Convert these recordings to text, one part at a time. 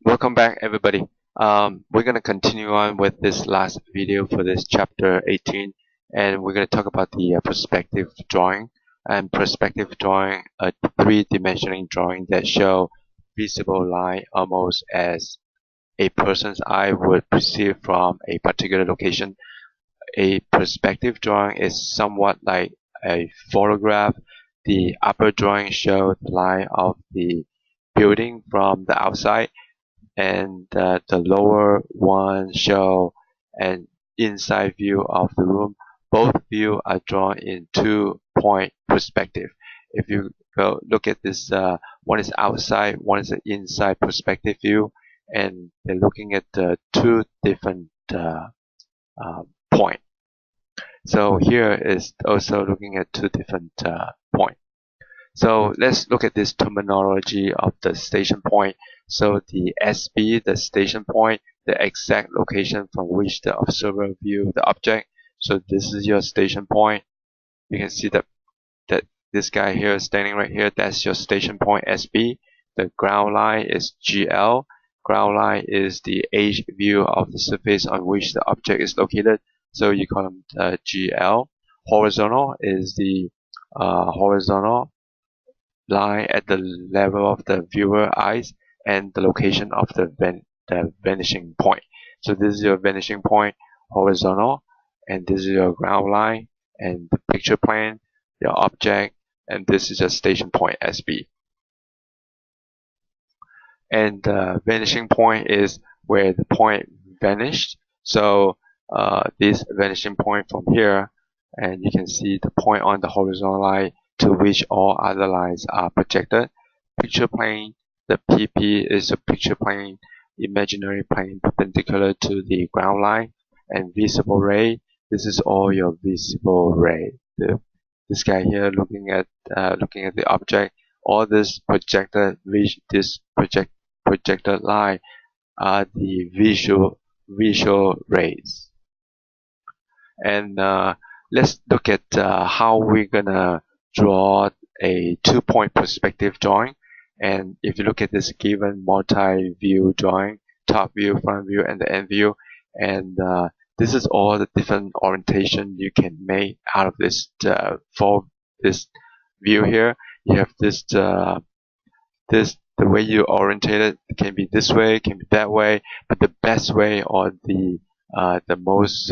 Welcome back, everybody. We're going to continue on with this last video for this chapter 18, and we're going to talk about the perspective drawing. And perspective drawing, a three-dimensional drawing that show visible line almost as a person's eye would perceive from a particular location. A perspective drawing is somewhat like a photograph. The upper drawing shows the line of the building from the outside, and the lower one show an inside view of the room. Both views are drawn in two-point perspective. If you go look at this, one is outside, one is an inside perspective view, and they're looking at the two different point. So here is also looking at two different point. So let's look at this terminology of the station point. So the SB, the station point, the exact location from which the observer view the object. So this is your station point. You can see that this guy here is standing right here. That's your station point SB. The ground line is GL. Ground line is the edge view of the surface on which the object is located. So you call them GL. Horizontal is the horizontal line at the level of the viewer eyes and the location of the vanishing point. So this is your vanishing point, horizontal, and this is your ground line and the picture plane, your object, and this is your station point SB. And the vanishing point is where the point vanished. So this vanishing point from here, and you can see the point on the horizontal line to which all other lines are projected. Picture plane, the PP is a picture plane, imaginary plane perpendicular to the ground line, and visible ray, this is all your visible ray. This guy here looking at the object, all this projected projected line are the visual rays. And let's look at how we're gonna draw a two-point perspective drawing. And if you look at this given multi-view drawing, top view, front view, and the end view, and this is all the different orientation you can make out of this for this view here. You have this the way you orientate it can be this way, can be that way, but the best way or the most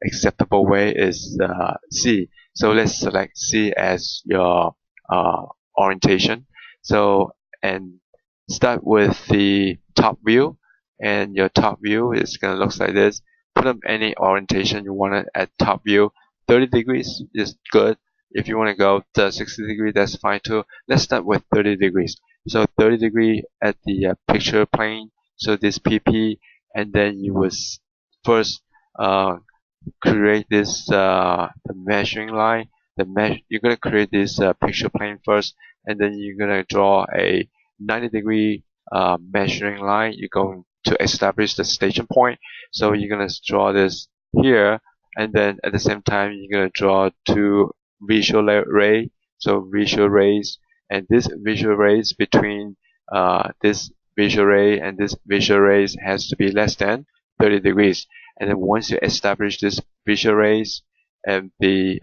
acceptable way is C. So let's select C as your orientation. So and start with the top view, and your top view is gonna look like this. Put up any orientation you want it at top view. 30 degrees is good. If you want to go to 60 degrees, that's fine too. Let's start with 30 degrees. So 30 degree at the picture plane. So this PP, and then you will first create this the measuring line. You're gonna create this picture plane first, and then you're gonna draw a 90-degree measuring line. You're going to establish the station point. So you're gonna draw this here, and then at the same time you're gonna draw two visual ray. So visual rays, and this visual rays between this visual ray and this visual rays has to be less than 30 degrees. And then once you establish this visual rays and the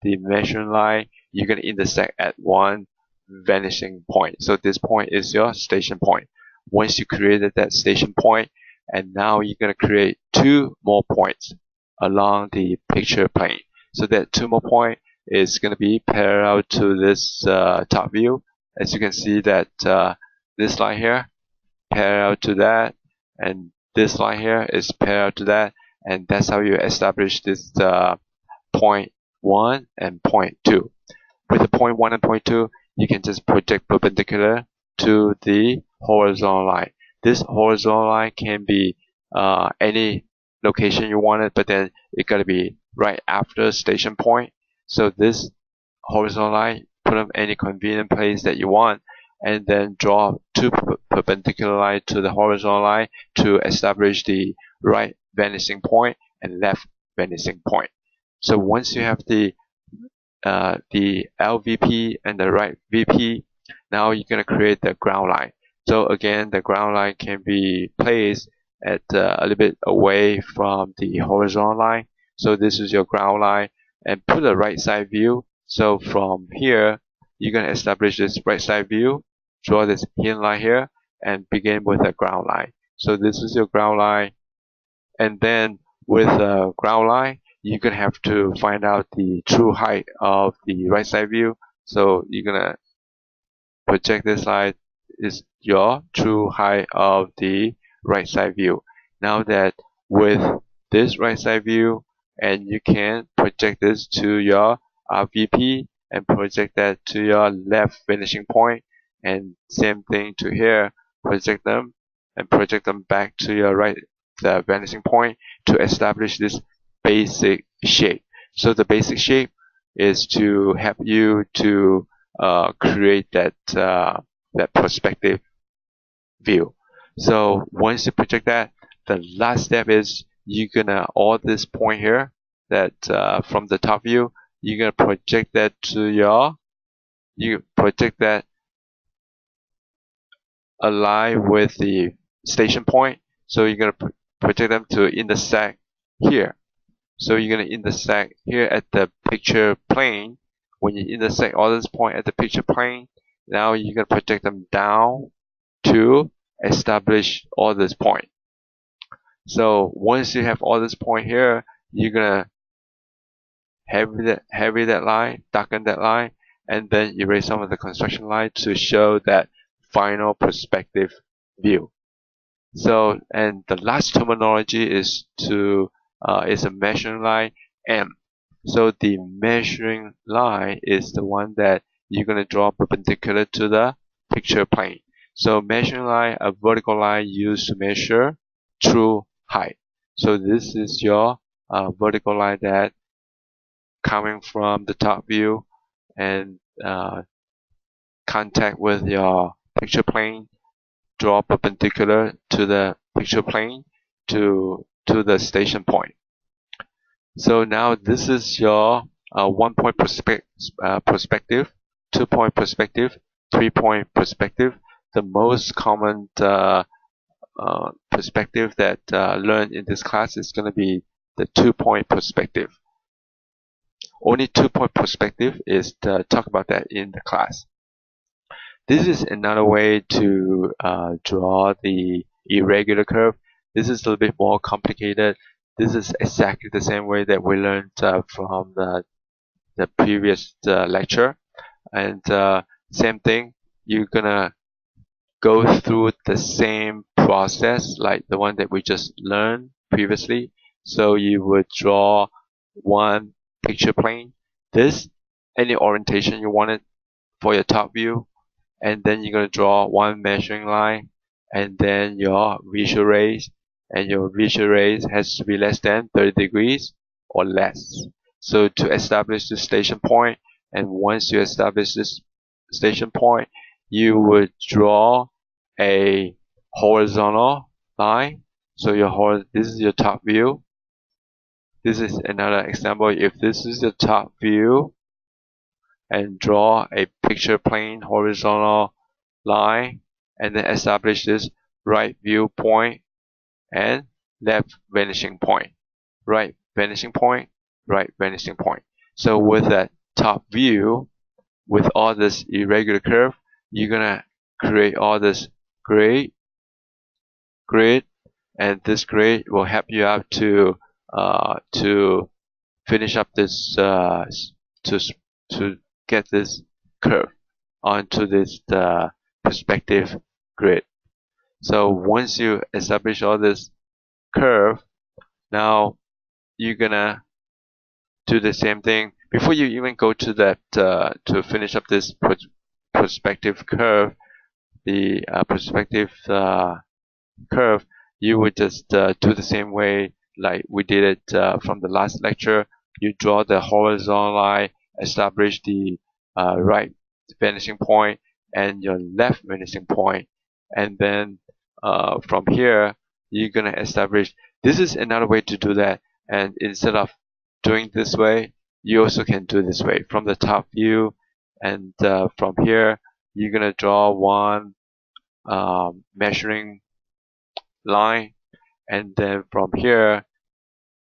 measuring line, you're going to intersect at one vanishing point. So this point is your station point. Once you created that station point, and now you're going to create two more points along the picture plane. So that two more point is going to be parallel to this top view. As you can see that this line here parallel to that, and this line here is parallel to that, and that's how you establish this point 1 and point 2. With the point 1 and point 2, you can just project perpendicular to the horizontal line. This horizontal line can be any location you want it, but then it gotta be right after station point. So this horizontal line, put them any convenient place that you want, and then draw two perpendicular lines to the horizontal line to establish the right vanishing point and left vanishing point. So once you have the LVP and the right VP, now you're going to create the ground line. So again, the ground line can be placed at a little bit away from the horizontal line. So this is your ground line, and put a right side view. So from here, you're going to establish this right side view, draw this hidden line here, and begin with a ground line. So this is your ground line, and then with a ground line, you're going to have to find out the true height of the right side view. So you're going to project this line is your true height of the right side view. Now that with this right side view, and you can project this to your VP and project that to your left vanishing point, and same thing to here, project them and project them back to your right the vanishing point to establish this basic shape. So the basic shape is to help you to create that perspective view. So once you project that, the last step is you're gonna all this point here that from the top view, you're gonna project that to you project that align with the station point. So you're gonna project them to intersect here. So you're going to intersect here at the picture plane. When you intersect all this point at the picture plane, now you're going to project them down to establish all this point. So once you have all this point here, you're going to heavy that line, darken that line, and then erase some of the construction line to show that final perspective view. So, and the last terminology is a measuring line M. So the measuring line is the one that you're going to draw perpendicular to the picture plane. So measuring line, a vertical line used to measure true height. So this is your vertical line that coming from the top view and contact with your picture plane, draw perpendicular to the picture plane to the station point. So now this is your 1-point perspective, 2-point perspective, 3-point perspective. The most common perspective that learned in this class is going to be the 2-point perspective. Only 2-point perspective is to talk about that in the class. This is another way to draw the irregular curve. This is a little bit more complicated. This is exactly the same way that we learned from the previous lecture. And same thing, you're gonna go through the same process like the one that we just learned previously. So you would draw one picture plane, any orientation you wanted for your top view, and then you're going to draw one measuring line, and then your visual rays, and your visual rays has to be less than 30 degrees or less. So to establish the station point, and once you establish this station point, you would draw a horizontal line. So this is your top view. This is another example. If this is the top view, and draw a picture plane horizontal line, and then establish this right viewpoint and left vanishing point, right vanishing point, right vanishing point. So with that top view, with all this irregular curve, you're gonna create all this grid, and this grid will help you out to finish up this to get this curve onto this perspective grid. So once you establish all this curve, now you're gonna do the same thing. Before you even go to that to finish up this perspective curve, the perspective curve, you would just do the same way like we did it from the last lecture. You draw the horizontal line, establish the right vanishing point and your left vanishing point, and then from here you're gonna establish. This is another way to do that, and instead of doing this way, you also can do this way from the top view, and from here you're gonna draw one measuring line, and then from here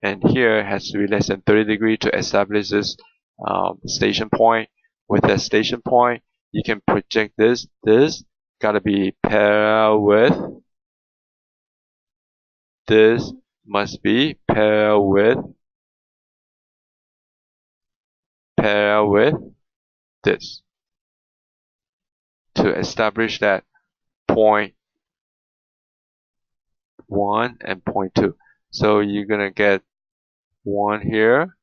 and here has to be less than 30 degrees to establish this station point. With that station point, you can project this. This gotta be parallel with this, must be parallel with this to establish that point 1 and point 2. So you're gonna get 1 here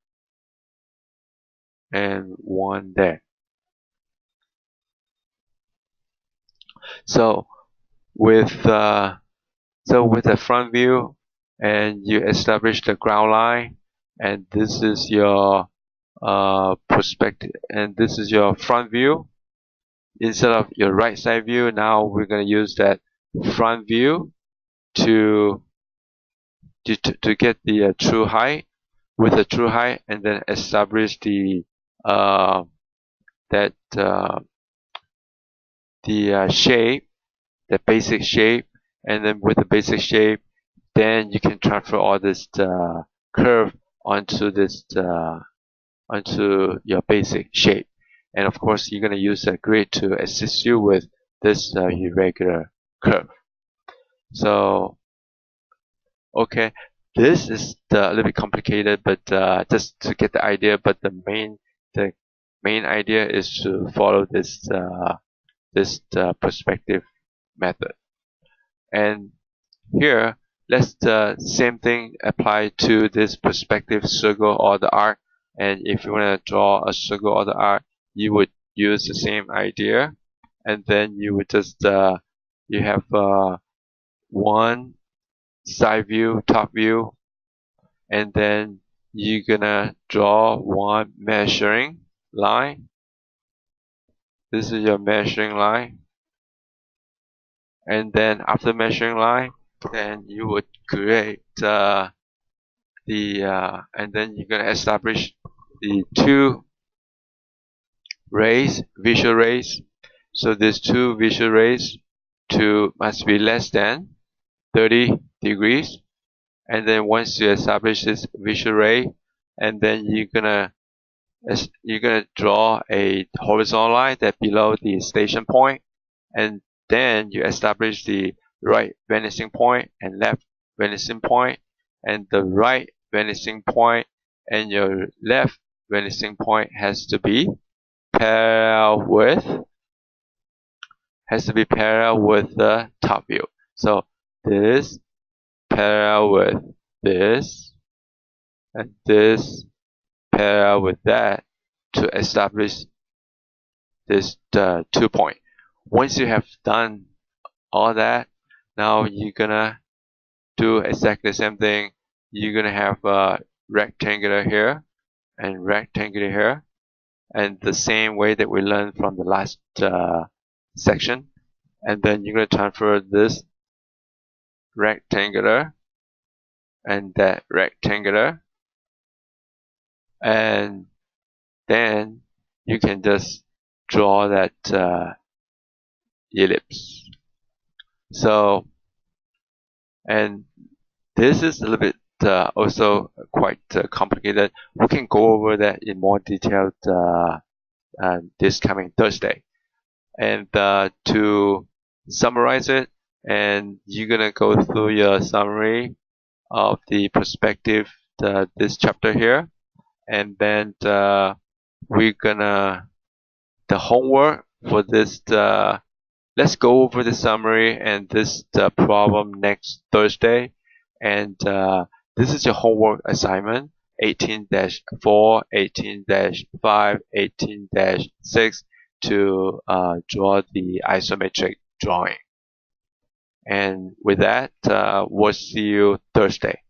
and 1 there. So with the front view, and you establish the ground line, and this is your perspective, and this is your front view instead of your right side view. Now we're going to use that front view to get the true height, with the true height, and then establish the shape, the basic shape, and then with the basic shape, then you can transfer all this curve onto this onto your basic shape. And of course, you're going to use a grid to assist you with this irregular curve. So, okay, this is a little bit complicated, but just to get the idea. But the main idea is to follow this perspective method. And here, let's the same thing apply to this perspective circle or the arc. And if you want to draw a circle or the arc, you would use the same idea, and then you would just you have one side view, top view, and then you're gonna draw one measuring line. This is your measuring line, and then after measuring line, then you would create and then you're gonna establish the two rays, visual rays. So these two visual rays must be less than 30 degrees. And then once you establish this visual ray, and then you're gonna draw a horizontal line that below the station point, and then you establish the right vanishing point and left vanishing point, and the right vanishing point and your left vanishing point has to be parallel with the top view. So this parallel with this, and this parallel with that, to establish this 2 point. Once you have done all that, now you're gonna do exactly the same thing. You're gonna have a rectangular here and rectangular here, and the same way that we learned from the last section. And then you're gonna transfer this rectangular and that rectangular, and then you can just draw that ellipse. So, and this is a little bit also quite complicated. We can go over that in more detail this coming Thursday. And to summarize it, and you're gonna go through your summary of the perspective, this chapter here, and then we're gonna the homework for this. Let's go over the summary and this problem next Thursday. And this is your homework assignment 18-4, 18-5, 18-6 to draw the isometric drawing. And with that, we'll see you Thursday.